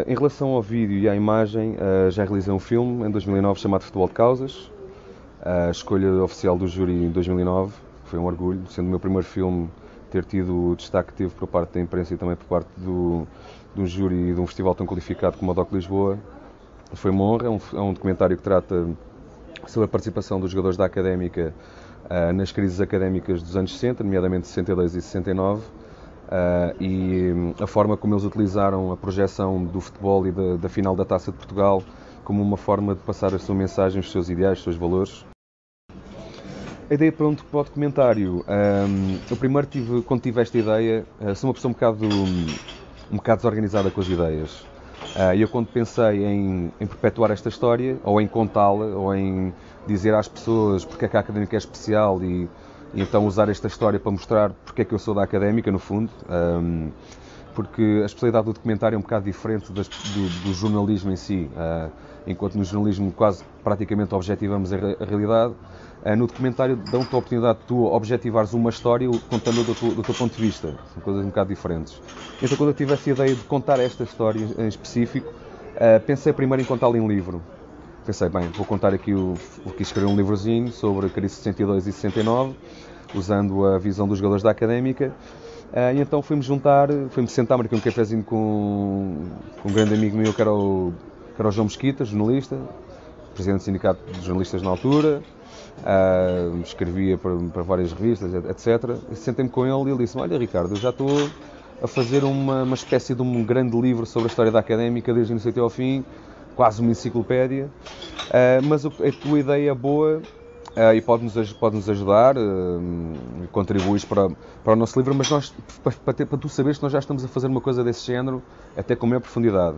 Em relação ao vídeo e à imagem, já realizei um filme em 2009 chamado Futebol de Causas. A escolha oficial do júri em 2009 foi um orgulho, sendo o meu primeiro filme ter tido o destaque que teve por parte da imprensa e também por parte de um júri de um festival tão qualificado como o DOC Lisboa. Foi uma honra, é um documentário que trata sobre a participação dos jogadores da Académica nas crises académicas dos anos 60, nomeadamente 62 e 69, e a forma como eles utilizaram a projeção do futebol e da final da Taça de Portugal como uma forma de passar a sua mensagem, os seus ideais, os seus valores. A ideia para o documentário, eu primeiro quando tive esta ideia, sou uma pessoa um bocado desorganizada com as ideias. E eu quando pensei em perpetuar esta história, ou em contá-la, ou em dizer às pessoas porque é que a Académica é especial e então usar esta história para mostrar porque é que eu sou da Académica, no fundo, porque a especialidade do documentário é um bocado diferente do jornalismo em si. Enquanto no jornalismo quase praticamente objetivamos a realidade, no documentário dão-te a oportunidade de tu objetivares uma história contando do teu ponto de vista. São coisas um bocado diferentes. Então, quando eu tive essa ideia de contar esta história em específico, pensei primeiro em contá-la em livro. Pensei, bem, vou contar aqui quis escrever um livrozinho sobre a crise de 62 e 69, usando a visão dos jogadores da Académica. E então fui-me sentar, marquei um cafezinho com um grande amigo meu que era o João Mesquita, jornalista, presidente do Sindicato de Jornalistas na altura, escrevia para várias revistas, etc. E sentei-me com ele e ele disse-me: olha, Ricardo, eu já estou a fazer uma espécie de um grande livro sobre a história da Académica, desde o início até ao fim, quase uma enciclopédia, mas a tua ideia é boa e pode-nos ajudar, contribuis para o nosso livro, mas nós, para tu saberes que nós já estamos a fazer uma coisa desse género, até com maior profundidade.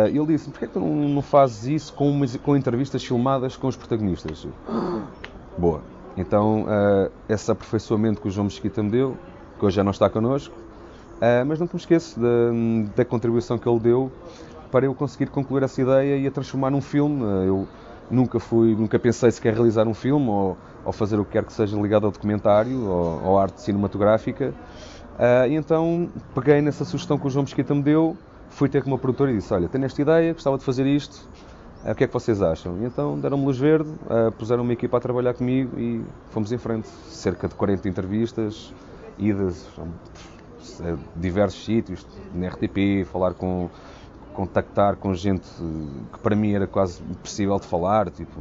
Ele disse-me: porquê é que tu não fazes isso com entrevistas filmadas com os protagonistas? Boa. Então, esse aperfeiçoamento que o João Mesquita me deu, que hoje já não está connosco, mas não te me esqueço da contribuição que ele deu para eu conseguir concluir essa ideia e a transformar num filme. Eu nunca pensei sequer realizar um filme ou fazer o que quer que seja ligado ao documentário ou à arte cinematográfica. E então peguei nessa sugestão que o João Mesquita me deu, fui ter com uma produtora e disse: olha, tenho esta ideia, gostava de fazer isto, o que é que vocês acham? E então deram-me luz verde, puseram uma equipa a trabalhar comigo e fomos em frente. Cerca de 40 entrevistas, idas a diversos sítios, na RTP, contactar com gente que para mim era quase impossível de falar, tipo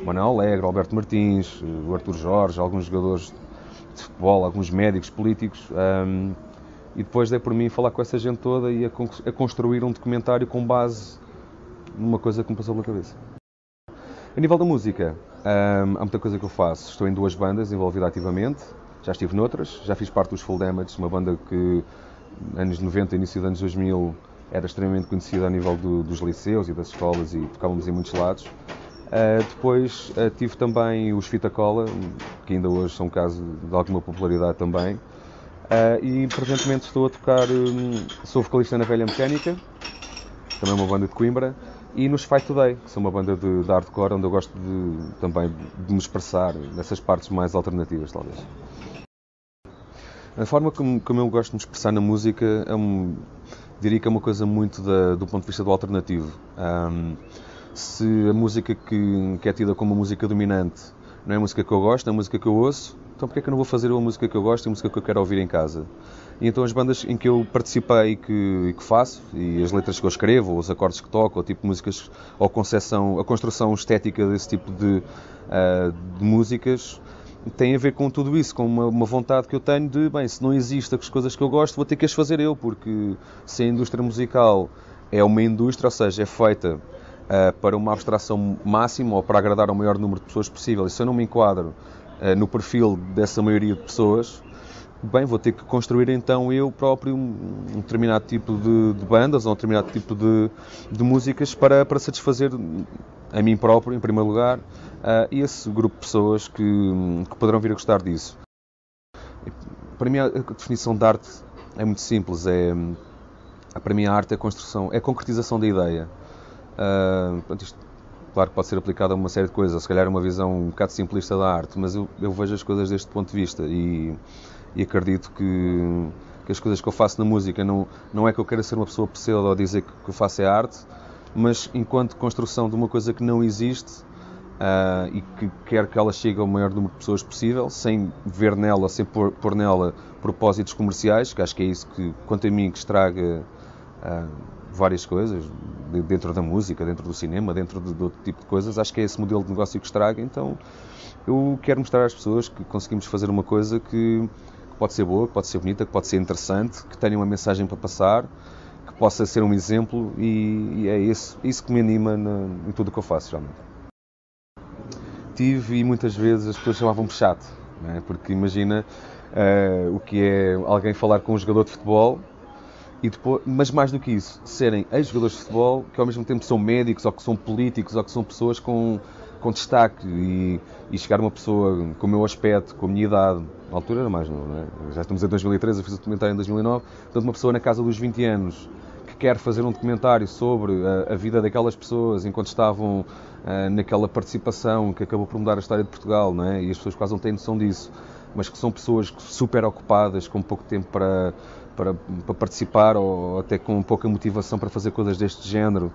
Manuel Alegre, Alberto Martins, o Artur Jorge, alguns jogadores de futebol, alguns médicos, políticos, e depois dei por mim falar com essa gente toda e a construir um documentário com base numa coisa que me passou pela cabeça. A nível da música, há muita coisa que eu faço. Estou em 2 bandas envolvido ativamente, já estive noutras, já fiz parte dos Full Damage, uma banda que anos 90, início dos anos 2000 era extremamente conhecida a nível dos liceus e das escolas e tocávamos em muitos lados. Depois tive também os Fita Cola, que ainda hoje são um caso de alguma popularidade também. E presentemente estou a tocar, sou vocalista na Velha Mecânica, também uma banda de Coimbra, e nos Fight Today, que são uma banda de hardcore, onde eu gosto também de me expressar nessas partes mais alternativas, talvez. A forma como eu gosto de me expressar na música diria que é uma coisa muito do ponto de vista do alternativo. Se a música que é tida como uma música dominante não é a música que eu gosto, é a música que eu ouço, então porquê é que eu não vou fazer a música que eu gosto e a música que eu quero ouvir em casa? E então as bandas em que eu participei e que faço, e as letras que eu escrevo, ou os acordes que toco, ou tipo de músicas, ou a construção estética desse tipo de músicas, tem a ver com tudo isso, com uma vontade que eu tenho de, bem, se não existe as coisas que eu gosto, vou ter que as fazer eu, porque se a indústria musical é uma indústria, ou seja, é feita para uma abstração máxima ou para agradar ao maior número de pessoas possível, e se eu não me enquadro no perfil dessa maioria de pessoas, bem, vou ter que construir então eu próprio um determinado tipo de bandas ou um determinado tipo de músicas para satisfazer a mim próprio, em primeiro lugar, e esse grupo de pessoas que poderão vir a gostar disso. Para mim a definição de arte é muito simples, para mim a arte é a concretização da ideia. Isto, claro que pode ser aplicado a uma série de coisas, se calhar uma visão um bocado simplista da arte, mas eu vejo as coisas deste ponto de vista e acredito que que as coisas que eu faço na música não é que eu queira ser uma pessoa pseudo ou dizer que o que eu faço é arte, mas enquanto construção de uma coisa que não existe, e que quer que ela chegue ao maior número de pessoas possível, sem ver nela, sem pôr nela propósitos comerciais, que acho que é isso que, quanto a mim, que estraga várias coisas, dentro da música, dentro do cinema, dentro de outro tipo de coisas. Acho que é esse modelo de negócio que estraga. Então eu quero mostrar às pessoas que conseguimos fazer uma coisa que pode ser boa, que pode ser bonita, que pode ser interessante, que tenha uma mensagem para passar, que possa ser um exemplo, e é isso que me anima em tudo o que eu faço, realmente. Tive, e muitas vezes as pessoas chamavam-me chato, não é? Porque imagina o que é alguém falar com um jogador de futebol, e depois, mas mais do que isso, serem ex-jogadores de futebol que ao mesmo tempo são médicos, ou que são políticos, ou que são pessoas com destaque, e chegar uma pessoa com o meu aspecto, com a minha idade, na altura era mais novo, não é? Já estamos em 2013, eu fiz o documentário em 2009, portanto uma pessoa na casa dos 20 anos que quer fazer um documentário sobre a vida daquelas pessoas enquanto estavam naquela participação que acabou por mudar a história de Portugal, não é? E as pessoas quase não têm noção disso, mas que são pessoas super ocupadas, com pouco tempo para participar, ou até com pouca motivação para fazer coisas deste género.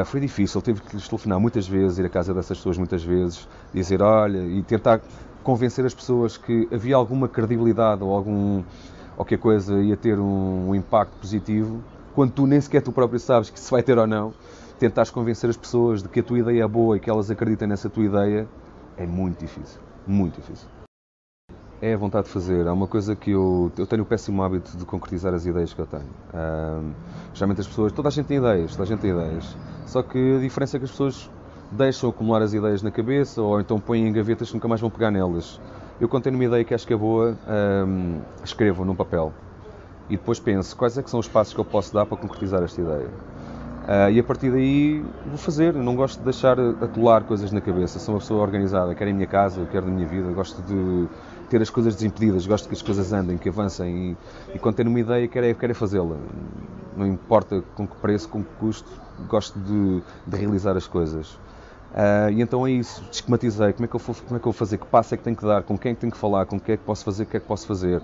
Foi difícil, tive que lhes telefonar muitas vezes, ir à casa dessas pessoas muitas vezes, dizer olha, e tentar convencer as pessoas que havia alguma credibilidade ou qualquer coisa ia ter um impacto positivo, quando tu nem sequer tu próprio sabes que se vai ter ou não. Tentares convencer as pessoas de que a tua ideia é boa e que elas acreditem nessa tua ideia é muito difícil, muito difícil. É a vontade de fazer. Há uma coisa que eu tenho o péssimo hábito de concretizar as ideias que eu tenho. Geralmente as pessoas, toda a gente tem ideias, só que a diferença é que as pessoas deixam acumular as ideias na cabeça, ou então põem em gavetas que nunca mais vão pegar nelas. Eu, quando tenho uma ideia que acho que é boa, escrevo num papel e depois penso quais é que são os passos que eu posso dar para concretizar esta ideia. E a partir daí vou fazer. Eu não gosto de deixar atolar coisas na cabeça. Sou uma pessoa organizada, quero a minha casa, quero a minha vida, gosto de ter as coisas desimpedidas, gosto que as coisas andem, que avancem, e quando tenho uma ideia quero fazê-la. Não importa com que preço, com que custo, gosto de realizar as coisas. E então é isso, esquematizei, como é que eu vou fazer, que passo é que tenho que dar, com quem é que tenho que falar, com o que é que posso fazer, o que é que posso fazer.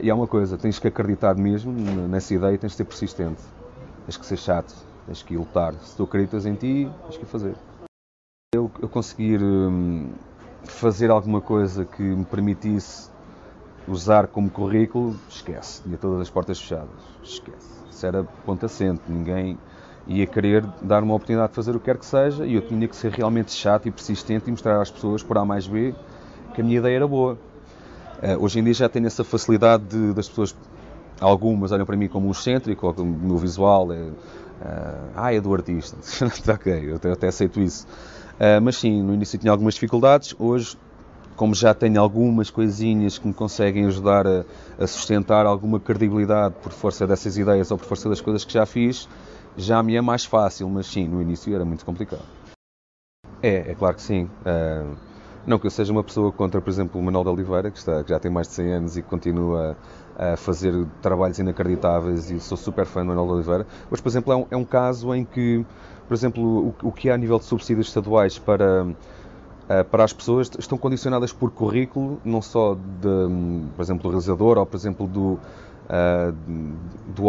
E há uma coisa, tens que acreditar mesmo nessa ideia e tens de ser persistente. Tens que ser chato, tens que ir lutar. Se tu acreditas em ti, tens que ir fazer. Eu conseguir fazer alguma coisa que me permitisse usar como currículo, esquece. Tinha todas as portas fechadas. Esquece. Isso era ponto assente. Ninguém ia querer dar uma oportunidade de fazer o que quer que seja, e eu tinha que ser realmente chato e persistente e mostrar às pessoas, por A mais B, que a minha ideia era boa. Hoje em dia já tenho essa facilidade das pessoas. Algumas olham para mim como um excêntrico, ou como o meu visual é do artista. Ok, eu até aceito isso. Mas sim, no início tinha algumas dificuldades. Hoje, como já tenho algumas coisinhas que me conseguem ajudar a sustentar alguma credibilidade por força dessas ideias ou por força das coisas que já fiz, já me é mais fácil. Mas sim, no início era muito complicado. É claro que sim. Não que eu seja uma pessoa contra, por exemplo, o Manuel de Oliveira, que já tem mais de 100 anos e que continua a fazer trabalhos inacreditáveis, e sou super fã do Manuel de Oliveira. Mas, por exemplo, é um caso em que, por exemplo, o que há a nível de subsídios estaduais para as pessoas estão condicionadas por currículo, não só, por exemplo, do realizador ou, por exemplo, do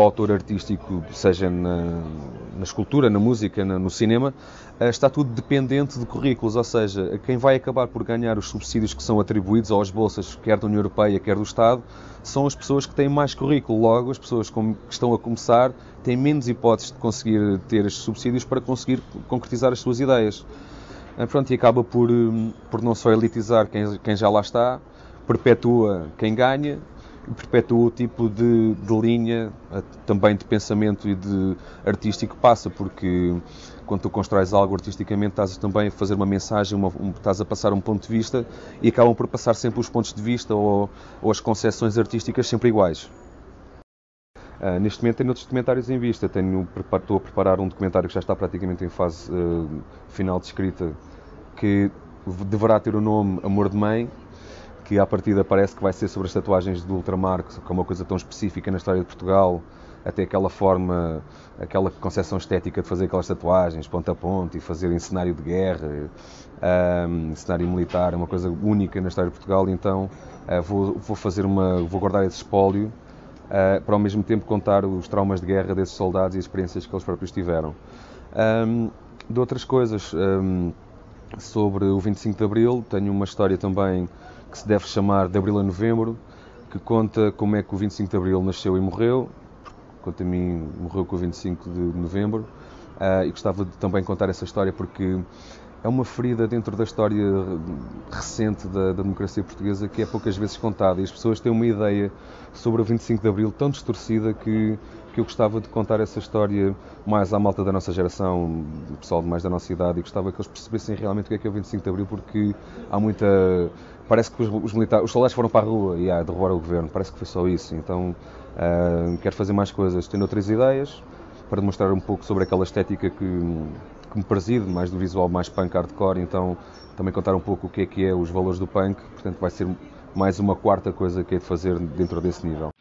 autor artístico, seja na escultura, na música, no cinema. Está tudo dependente de currículos, ou seja, quem vai acabar por ganhar os subsídios que são atribuídos às bolsas, quer da União Europeia, quer do Estado, são as pessoas que têm mais currículo. Logo, as pessoas que estão a começar têm menos hipóteses de conseguir ter estes subsídios para conseguir concretizar as suas ideias. Pronto, e acaba por não só elitizar quem já lá está, perpetua quem ganha, perpetua o tipo de linha também de pensamento e de artístico que passa, porque quando tu constróis algo artisticamente estás também a fazer uma mensagem, estás a passar um ponto de vista, e acabam por passar sempre os pontos de vista ou as concepções artísticas sempre iguais. Neste momento tenho outros documentários em vista. Estou a preparar um documentário que já está praticamente em fase final de escrita, que deverá ter o nome Amor de Mãe, que à partida parece que vai ser sobre as tatuagens do ultramar, que é uma coisa tão específica na história de Portugal, até aquela forma, aquela concepção estética de fazer aquelas tatuagens ponto a ponto e fazer em cenário de guerra, cenário militar, é uma coisa única na história de Portugal. Então vou guardar esse espólio para ao mesmo tempo contar os traumas de guerra desses soldados e as experiências que eles próprios tiveram. De outras coisas, sobre o 25 de Abril, tenho uma história também que se deve chamar De Abril a Novembro, que conta como é que o 25 de Abril nasceu e morreu. Quanto a mim, morreu com o 25 de Novembro. E gostava de também contar essa história porque é uma ferida dentro da história recente da democracia portuguesa que é poucas vezes contada, e as pessoas têm uma ideia sobre o 25 de Abril tão distorcida que eu gostava de contar essa história mais à malta da nossa geração, pessoal mais da nossa idade, e gostava que eles percebessem realmente o que é o 25 de Abril, porque há muita... Parece que os militares, os soldados foram para a rua e derrubar o governo, parece que foi só isso. Então quero fazer mais coisas, tenho outras ideias para demonstrar um pouco sobre aquela estética que me preside, mais do visual, mais punk hardcore, então também contar um pouco o que é os valores do punk, portanto vai ser mais uma quarta coisa que hei de fazer dentro desse nível.